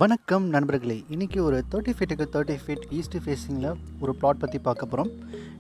வணக்கம் நண்பர்களே. இன்றைக்கி ஒரு 30 ஃபீட்டுக்கு 30 ஃபீட் ஈஸ்ட் ஃபேஸிங்கில் ஒரு பிளாட் பற்றி பார்க்க போகிறோம்.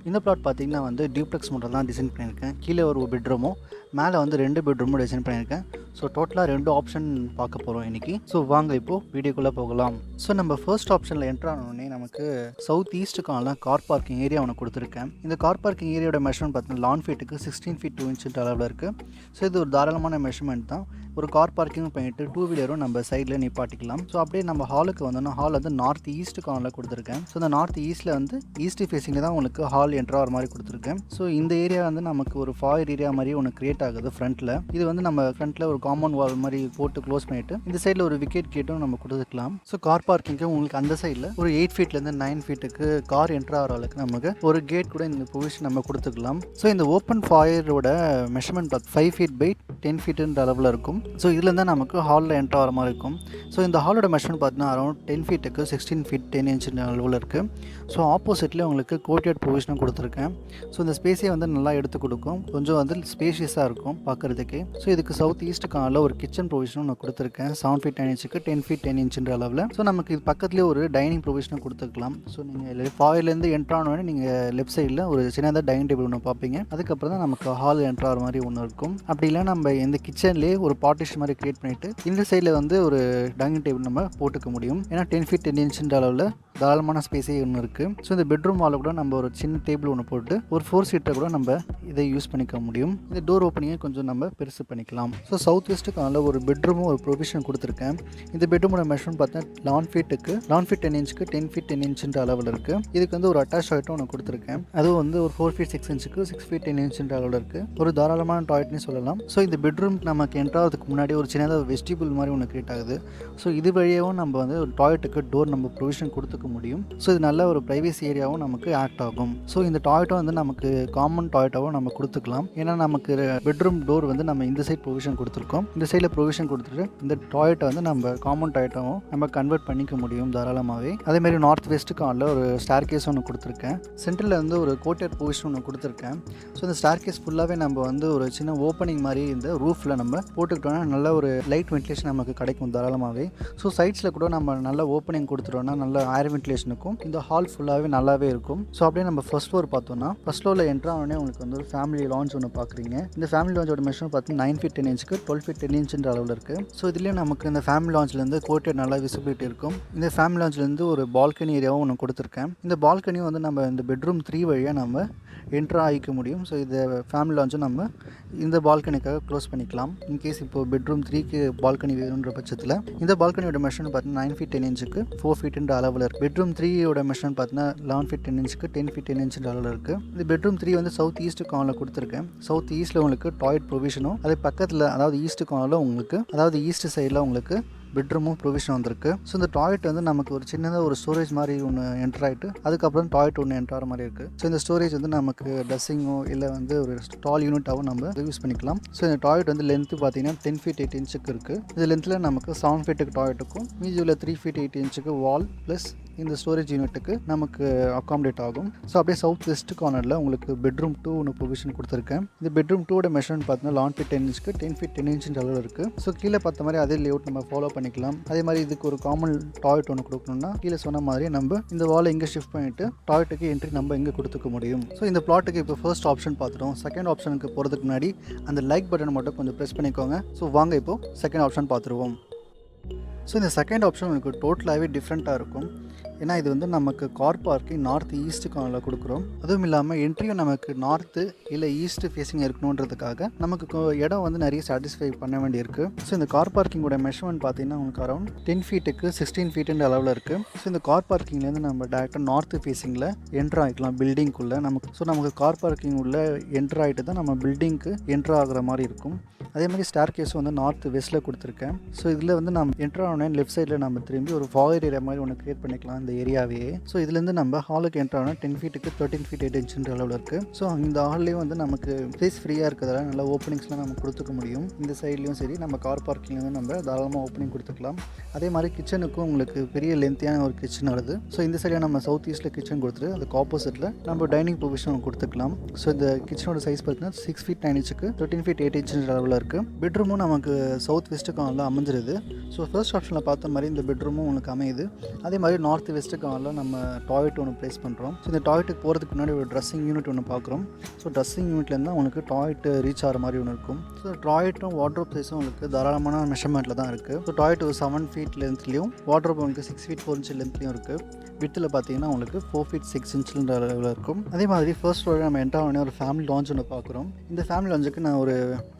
இந்த பிளாட் பார்த்திங்கன்னா டியூப்ளெக்ஸ் மாடல் தான் டிசைன் பண்ணியிருக்கேன். கீழே ஒரு பெட்ரூமும் மேலே 2 பெட்ரூமும் டிசைன் பண்ணியிருக்கேன். ஸோ டோட்டலாக 2 ஆப்ஷன் பார்க்க போகிறோம் இன்றைக்கி. ஸோ வாங்க இப்போது வீடியோக்குள்ளே போகலாம். ஸோ நம்ம ஃபர்ஸ்ட் ஆப்ஷனில் என்ட்ரு ஆனோடனே நமக்கு சவுத் ஈஸ்ட்டுக்கான கார் பார்க்கிங் ஏரியா ஒன்று கொடுத்துருக்கேன். இந்த கார் பார்க்கிங் ஏரியாவோட மெஷர்மெண்ட் பார்த்தீங்கன்னா லான் ஃபீட்டுக்கு 16 ஃபீட் 2 இன்ச் அளவில் இருக்குது. ஸோ இது ஒரு தாராளமான மெஷர்மெண்ட் தான். ஒரு கார் பார்க்கிங் பண்ணிட்டு 2 வீலரும் நம்ம சைடில் நிப்பாட்டிக்கலாம். ஸோ அப்படியே நம்ம ஹாலுக்கு வந்தோம்னா ஹால் நார்த் ஈஸ்ட் கார்னரில் கொடுத்துருக்கேன். ஸோ இந்த நார்த் ஈஸ்ட்டில் ஈஸ்ட் ஃபேஸிங்கில் தான் உங்களுக்கு ஹால் என்ட்ரு ஆகிற மாதிரி கொடுத்துருக்கேன். ஸோ இந்த ஏரியா நமக்கு ஒரு ஃபாயர் ஏரியா மாதிரி ஒன்று கிரியேட் ஆகுது ஃப்ரண்ட்டில். இது நம்ம ஃப்ரண்ட்டில் ஒரு காம்பவுண்ட் வால் மாதிரி போட்டு க்ளோஸ் பண்ணிவிட்டு இந்த சைடில் ஒரு விக்கெட் கேட்டும் நம்ம கொடுத்துக்கலாம். ஸோ கார் பார்க்கிங்க்கு உங்களுக்கு அந்த சைடில் ஒரு 8 ஃபீட்லேருந்து 9 ஃபீட்டுக்கு கார் என்ட்ரு ஆகிற அளவுக்கு நமக்கு ஒரு கேட் கூட இந்த ப்ரொவிஷன் நம்ம கொடுத்துக்கலாம். ஸோ இந்த ஓப்பன் ஃபாயரோட மெஷர்மெண்ட் 5 ஃபீட் பை 10 ஃபீட்டுன்ற அளவில் இருக்கும். ஸோ இதில் தான் நமக்கு ஹாலில் என்ட்ரு ஆகிற மாதிரி இருக்கும். ஸோ இந்த ஹாலோட மெஷர்மெண்ட் பார்த்தீங்கன்னா அரௌண்ட் 10 ஃபீட்டுக்கு 16 ஃபீட் 10 இன்ச் அளவில் இருக்குது. ஸோ ஆப்போசிட்டில் உங்களுக்கு கோர்ட்யார்ட் ப்ரொவிஷனும் கொடுத்துருக்கேன். ஸோ இந்த ஸ்பேஸே நல்லா எடுத்து கொடுக்கும். கொஞ்சம் ஸ்பேஷியஸாக இருக்கும் பார்க்குறதுக்கு. ஸோ இதுக்கு சவுத் ஈஸ்ட் கார்னரில் ஒரு கிச்சன் ப்ரொவிஷனும் நான் கொடுத்துருக்கேன். 7 ஃபீட் 9 இன்ச்சுக்கு 10 ஃபீட் 10 இன்ச்சுன்ற அளவில். ஸோ நமக்கு இது பக்கத்துலேயே ஒரு டைனிங் ப்ரொவிஷனும் கொடுத்துருக்கலாம். ஸோ நீங்கள் ஃபாயிலேருந்து என்ட்ரு ஆனோடனே நீங்கள் லெஃப்ட் சைடில் ஒரு சின்னதாக டைனிங் டேபிள் ஒன்று பார்ப்பீங்க. அதுக்கப்புறம் தான் நமக்கு ஹால் என்ட்ரு ஆகிற மாதிரி ஒன்று இருக்கும். அப்படி இல்லை நம்ம இந்த கிச்சன்லேயே ஒரு பார்ட்டிஷன் மாதிரி கிரியேட் பண்ணிவிட்டு இந்த சைடில் ஒரு டைனிங் டேபிள் நம்ம போட்டுக்க முடியும். ஏன்னா 10 ஃபீட் 10 இன்ச்சுன்ற அளவில் தாராளமான ஸ்பேஸே ஒன்று இருக்குது. ஸோ இந்த பெட்ரூம் வாலில் கூட நம்ம ஒரு சின்ன டேபிள் ஒன்று போட்டு ஒரு 4 சீட்டை கூட நம்ம இதை யூஸ் பண்ணிக்க முடியும். இந்த டோர் ஓப்பனிங்கை கொஞ்சம் நம்ம பெருசு பண்ணிக்கலாம். ஸோ சவுத் வெஸ்ட்டுக்கான ஒரு பெட்ரூமும் ஒரு ப்ரொவிஷன் கொடுத்துருக்கேன். இந்த பெட்ரூமோட மெஷர்மெண்ட் பார்த்தீங்கன்னா லான் ஃபீட் 10 இன்ச்சுக்கு 10 ஃபீட் 10 இன்ச்சுன்ற அளவில் இருக்குது. இதுக்கு ஒரு அட்டாச் டாய்லெட்டும் ஒன்று கொடுத்துருக்கேன். அதுவும் ஒரு 4 ஃபீட் 6 இன்ச்சுக்கு 6 ஃபீட் 10 இன்ச்சுன்ற அளவில் இருக்குது. ஒரு தாராளமான டாய்லெட்னு சொல்லலாம். ஸோ இந்த பெட்ரூம் நமக்கு என்ட்ராகிறதுக்கு முன்னாடி ஒரு சின்னதாக வெஸ்டிபிள் மாதிரி ஒன்று கிரியேட் ஆகுது. ஸோ இது வழியாகவும் நம்ம ஒரு டாய்லெட்டுக்கு டோர் நம்ம ப்ரொவிஷன் கொடுத்துக்க முடியும். ஸோ இது நல்ல ஒரு ப்ரைவேசி ஏரியாவும் நமக்கு ஆக்ட் ஆகும். ஸோ இந்த டாய்லெட்டும் நமக்கு காமன் டாய்லெட்டாகவும் நம்ம கொடுத்துக்கலாம். ஏன்னா நமக்கு பெட்ரூம் டோர் நம்ம இந்த சைட் ப்ரொவிஷன் கொடுத்துருக்கோம். இந்த சைடில் ப்ரொவிஷன் கொடுத்துட்டு இந்த டாய்லெட்டை நம்ம காமன் டாய்லெட்டாகவும் நம்ம கன்வெர்ட் பண்ணிக்க முடியும் தாராளமாகவே. அதேமாதிரி நார்த் வெஸ்ட் கார்னரில் ஒரு ஸ்டார் கேஸ் ஒன்று கொடுத்துருக்கேன். சென்டரில் ஒரு கோர்ட்யார்ட் ப்ரொவிஷன் ஒன்று கொடுத்துருக்கேன். ஸோ இந்த ஸ்டார் கேஸ் ஃபுல்லாகவே நம்ம ஒரு சின்ன ஓப்பனிங் மாதிரி இந்த ரூஃபில் நம்ம போட்டுக்கிட்டோம்னா நல்ல ஒரு லைட் வென்டிலேஷன் நமக்கு கிடைக்கும் தாராளமாகவே. ஸோ சைட்ஸில் கூட நம்ம நல்ல ஓப்பனிங் கொடுத்துட்டோம்னா நல்ல ஏர் வென்டிலேஷனுக்கும் இந்த ஹால் ஃபுல்லாகவே நல்லாவே இருக்கும். ஸோ அப்படியே நம்ம ஃபர்ஸ்ட் ஃப்ளோர் பார்த்தோம்னா ஃபர்ஸ்ட் ஃப்ளோரில் என்ட்ரு ஆனோடனே உங்களுக்கு ஒரு ஃபேமிலி லான்ச் ஒன்று பார்க்குறீங்க. இந்த ஃபேமிலி லான்ச்சோட மெஷர்மெண்ட் பார்த்தீங்கன்னா 9 ஃபீட் 10 இன்ச்சுக்கு 12 ஃபீட் 10 இன்ச்சுன்ற அளவில் இருக்குது. ஸோ இதுலேயும் நமக்கு இந்த ஃபேமிலி லான்ச்லேருந்து கோர்ட்யார்ட் நல்லா விசிபிலிட்டி இருக்கும். இந்த ஃபேமிலி லான்ச்லேருந்து ஒரு பால்கனி ஏரியாவும் ஒன்று கொடுத்துருக்கேன். இந்த பால்கனியும் நம்ம இந்த பெட்ரூம் 3 வழியாக நம்ம என்ட்ரு ஆகிக்க முடியும். ஸோ இந்த ஃபேமிலி லான்ச்சும் நம்ம இந்த பால்கனிக்காக க்ளோஸ் பண்ணிக்கலாம். இன்கேஸ் இப்போது பெட்ரூம் 3க்கு பால்கனி வேணுன்ற பட்சத்தில் இந்த பால்கனியோட மெஷர்மெண்ட் பார்த்தீங்கன்னா 9 ஃபீட் 10 இன்ச்சுக்கு 4 ஃபீட்டுன்ற அளவில் இருக்குது. பெட்ரூம் 3யோட மெஷர்மெண்ட் பார்த்தீங்கன்னா 11 ஃபீட் 10 இன்ச்சுக்கு 10 ஃபீட் 10 இன்ச்சுன்ற அளவில் இருக்குது. இந்த பெட்ரூம் 3 சவுத் ஈஸ்ட் கார்னரில் கொடுத்துருக்கேன். சவுத் ஈஸ்ட்டில் உங்களுக்கு டாய்லெட் ப்ரொவிஷனும் அது பக்கத்தில் அதாவது ஈஸ்ட் கார்னரில் உங்களுக்கு அதாவது ஈஸ்ட் சைடில் உங்களுக்கு பெட்ரூமும் ப்ரொவிஷன் வந்திருக்கு. ஸோ இந்த டாய்லெட் நமக்கு ஒரு சின்னதாக ஒரு ஸ்டோரேஜ் மாதிரி ஒன்று என்ட்ரு ஆகிட்டு அதுக்கப்புறம் டாய்லெட் ஒன்று என்ட்ரு ஆகிற மாதிரி இருக்குது. ஸோ இந்த ஸ்டோரேஜ் நமக்கு ட்ரெஸ்ஸிங்கோ இல்லை ஒரு டால் யூனிட்டாகவும் நம்ம யூஸ் பண்ணிக்கலாம். ஸோ இந்த டாய்லெட் லென்த்து பார்த்தீங்கன்னா 10 ஃபீட் 8 இன்ச்சுக்கு இருக்குது. இந்த லென்த்தில் நமக்கு 7 ஃபீட்டுக்கு டாய்லெட்டுக்கும் மீதி உள்ள 3 ஃபீட் 8 இன்ச்சுக்கு வால் ப்ளஸ் இந்த ஸ்டோரேஜ் யூனிட்டுக்கு நமக்கு அகாமடேட் ஆகும். ஸோ அப்படியே சவுத் வெஸ்ட் கார்னரில் உங்களுக்கு பெட்ரூம் 2 ஒன்று ப்ரொவிஷன் கொடுத்துருக்கேன். இந்த பெட்ரூம் 2ஓட மெஷர்மெண்ட் பார்த்தீங்கன்னா 11 ஃபீட் 10 இன்ச்சுக்கு 10 ஃபீட் 10 இன்ச்சுன்ற அளவில் இருக்குது. ஸோ கீழே பார்த்த மாதிரி அதே லேஅவுட் நம்ம ஃபாலோ பண்ணிக்கலாம். அதே மாதிரி இதுக்கு ஒரு காமன் டாய்லெட் ஒன்று கொடுக்கணும்னா கீழே சொன்ன மாதிரி நம்ம இந்த வாலை இங்கே ஷிஃப்ட் பண்ணிவிட்டு டாய்லெட்டுக்கு என்ட்ரி நம்ம இங்கே கொடுத்துக்க முடியும். ஸோ இந்த பிளாட்டுக்கு இப்போ ஃபர்ஸ்ட் ஆப்ஷன் பார்த்துட்டோம். செகண்ட் ஆப்ஷனுக்கு போகிறதுக்கு முன்னாடி அந்த லைக் பட்டன் மட்டும் கொஞ்சம் ப்ரெஸ் பண்ணிக்கோங்க. ஸோ வாங்க இப்போது செகண்ட் ஆப்ஷன் பார்த்துருவோம். ஸோ இந்த செகண்ட் ஆப்ஷன் உங்களுக்கு டோட்டலாகவே டிஃப்ரெண்ட்டாக இருக்கும். ஏன்னா இது நமக்கு கார் பார்க்கிங் நார்த் ஈஸ்ட் கார்னரில் கொடுக்குறோம். அதுவும் இல்லாமல் என்ட்ரியும் நமக்கு நார்த்து இல்லை ஈஸ்ட் ஃபேஸிங் இருக்கணுன்றதுக்காக நமக்கு இடம் நிறைய சாட்டிஸ்ஃபை பண்ண வேண்டியிருக்கு. ஸோ இந்த கார் பார்க்கிங்கோட மெஷர்மெண்ட் பார்த்தீங்கன்னா உங்களுக்கு அரௌண்ட் 10 ஃபீட்டுக்கு 16 ஃபீட்டுன்ற அளவில் இருக்குது. ஸோ இந்த கார் பார்க்கிங்லேருந்து நம்ம டேரெக்டாக நார்த்து ஃபேஸிங்கில் என்ட்ரு ஆகிக்கலாம் பில்டிங்குள்ளே. நமக்கு கார் பார்க்கிங் உள்ள என்ட்ரு ஆகிட்டு தான் நம்ம பில்டிங்க்கு என்ட்ரு ஆகிற மாதிரி இருக்கும். அதே மாதிரி ஸ்டார் கேஸும் நார்த் வெஸ்ட்டில் கொடுத்துருக்கேன். ஸோ இதில் நம்ம என்ட்ரு ஆனோடனே லெஃப்ட் சைடில் நம்ம திரும்பி ஒரு ஃபாயர் ஏரியா மாதிரி ஒன்று க்ரியேட் பண்ணி பார்க்கலாம் இந்த ஏரியாவே. ஸோ இதுலேருந்து நம்ம ஹாலுக்கு என்ட்ரு ஆனால் 10 ஃபீட்டுக்கு 13 ஃபீட் 8 இன்ச்சுன்ற அளவில் இருக்குது. ஸோ இந்த ஹால்லேயும் வந்து நமக்கு ஸ்பேஸ் ஃப்ரீயாக இருக்கிறதால நல்லா ஓப்பனிங்ஸ்லாம் நம்ம கொடுத்துக்க முடியும். இந்த சைட்லேயும் சரி நம்ம கார் பார்க்கிங்லேயும் நம்ம தாராளமாக ஓப்பனிங் கொடுத்துக்கலாம். அதே மாதிரி கிச்சனுக்கும் உங்களுக்கு பெரிய லென்த்தியான ஒரு கிச்சன் வருது. ஸோ இந்த சைடில் நம்ம சவுத் ஈஸ்ட்டில் கிச்சன் கொடுத்துட்டு அதுக்கு ஆப்போசிட்டில் நம்ம டைனிங் ப்ரொவிஷன் கொடுத்துக்கலாம். ஸோ இந்த கிச்சனோட சைஸ் பார்த்தீங்கன்னா 6 ஃபீட் 9 இன்ச்சுக்கு 13 ஃபீட் 8 இன்ச் அளவில் இருக்குது. பெட்ரூமும் நமக்கு சவுத் வெஸ்ட்டுக்கு நல்லா அமைஞ்சிருது. ஸோ ஃபர்ஸ்ட் ஆப்ஷனில் பார்த்த மாதிரி இந்த பெட்ரூமும் உங்களுக்கு அமையுது. அதே மாதிரி நார்த் வெஸ்ட்டுக்கு நம்ம டாய்லெட் ஒன்று ப்ளேஸ் பண்ணுறோம். ஸோ இந்த டாய்லெட்டுக்கு போகிறதுக்கு முன்னாடி ஒரு ட்ரெஸ்ஸிங் யூனிட் ஒன்று பார்க்குறோம். ஸோ ட்ரெஸ்ஸிங் யூனிட்லேருந்து தான் உங்களுக்கு டாய்லெட் ரீச் ஆகிற மாதிரி ஒன்று இருக்கும். ஸோ டாய்லெட்டும் வார்ட்ரோப் சைஸும் உங்களுக்கு தாராளமான மெஷர்மெண்ட்டில் தான் இருக்குது. ஸோ டாய்லெட் ஒரு 7 ஃபீட் லென்த்லேயும் வார்ட்ரோப் உங்களுக்கு 6 ஃபீட் 4 இன்ச் லென்த்லேயும் இருக்குது. வித்தில் பார்த்தீங்கன்னா உங்களுக்கு 4 ஃபீட் 6 இன்ச்சுன்ற அளவில் இருக்கும். அதே மாதிரி ஃபர்ஸ்ட் ஃப்ளோரில் நம்ம என்டர் ஆன ஒரு ஃபேமிலி லான்ச் ஒன்று பார்க்குறோம். இந்த ஃபேமிலி லான்ச்சுக்கு நான் ஒரு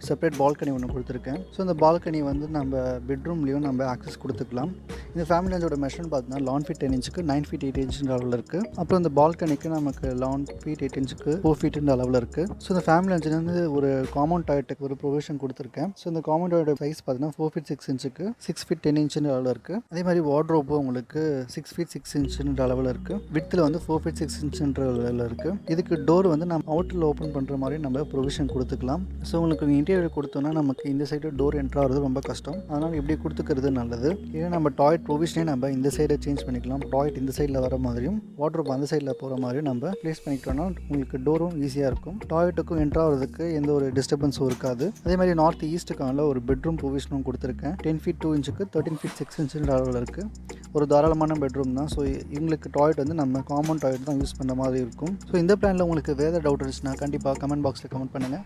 செப்பரேட் பால்கனி ஒன்று கொடுத்துருக்கேன். ஸோ இந்த பால்கனி வந்து நம்ம பெட்ரூம்லேயும் நம்ம ஆக்சஸ் கொடுத்துக்கலாம். இந்த ஃபேமிலி லான்ச்சோட மெஷர்மெண்ட் பார்த்தீங்கன்னா 11 ஃபீட் 10 இன்ச்சுக்கு 9 ஃபீட் 8 இன்ச்சுன்ற அளவில் இருக்குது. அப்புறம் இந்த பால்கனிக்கு நமக்கு 11 ஃபீட் 8 இன்ச்சுக்கு 4 ஃபீட்டுன்ற அளவில் இருக்குது. ஸோ இந்த ஃபேமிலி லான்ச்சிலேருந்து ஒரு காமன் டாய்லெட்டுக்கு ஒரு ப்ரொவிஷன் கொடுத்துருக்கேன். ஸோ இந்த காமன் டாய்லெட் சைஸ் பார்த்தீங்கன்னா 4 ஃபீட் 6 இன்ச்சுக்கு 6 ஃபீட் 10 இன்ச்சுன்ற அளவில் இருக்குது. அதே மாதிரி வார்ட்ரோப்பும் உங்களுக்கு 6 ஃபீட் 6 இன்ச்சுன்ற அளவில் இருக்குது. வித்தில் வந்து 4 ஃபீட் 6 இன்ச்சுன்ற அளவில் இருக்குது. இதுக்கு டோர் வந்து நம்ம அவுட்டரில் ஓப்பன் பண்ணுற மாதிரி நம்ம ப்ரொவிஷன் கொடுத்துக்கலாம். ஸோ உங்களுக்கு இன்டீரியர் கொடுத்தோன்னா நமக்கு இந்த சைடு டோர் என்ட்ரு ஆகிறது ரொம்ப கஷ்டம். அதனால் இப்படி கொடுத்துக்கிறது நல்லது. ஏன்னா நம்ம டாய்லெட் ப்ரொவிஷனே நம்ம இந்த சைடை சேஞ்ச் பண்ணிக்கலாம். டாய்லெட் இந்த சைடில் வர மாதிரியும் வார்ட்ரோப் அந்த சைடில் போகிற மாதிரியும் நம்ம ப்ளேஸ் பண்ணிக்கிட்டோம்னா உங்களுக்கு டோரும் ஈஸியாக இருக்கும். டாய்லெட்டுக்கும் என்ட்ரு ஆகிறதுக்கு எந்த ஒரு டிஸ்டர்பன்ஸும் இருக்காது. அதே மாதிரி நார்த் ஈஸ்ட்டுக்கான ஒரு பெட்ரூம் ப்ரொவிஷனும் கொடுத்துருக்கேன். 10 ஃபீட் 2 இன்ச்சுக்கு 13 ஃபீட் 6 இன்ச்சுன்ற அளவில் இருக்குது. ஒரு தாராளமான பெட்ரூம் தான். ஸோ இவங்களுக்கு டாய்லெட் வந்து நம்ம காமன் டாய்லெட் தான் யூஸ் பண்ணுற மாதிரி இருக்கும். ஸோ இந்த பிளானில் உங்களுக்கு வேறு டவுட் இருந்துச்சுன்னா கண்டிப்பாக கமெண்ட் பாக்ஸில் கமெண்ட் பண்ணுங்கள்.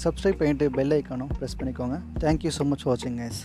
சப்ஸ்கிரைப் பண்ணிட்டு பெல் ஐக்கானும் ப்ரெஸ் பண்ணிக்கோங்க. தேங்க்யூ ஸோ மச் வாட்சிங் கைஸ்.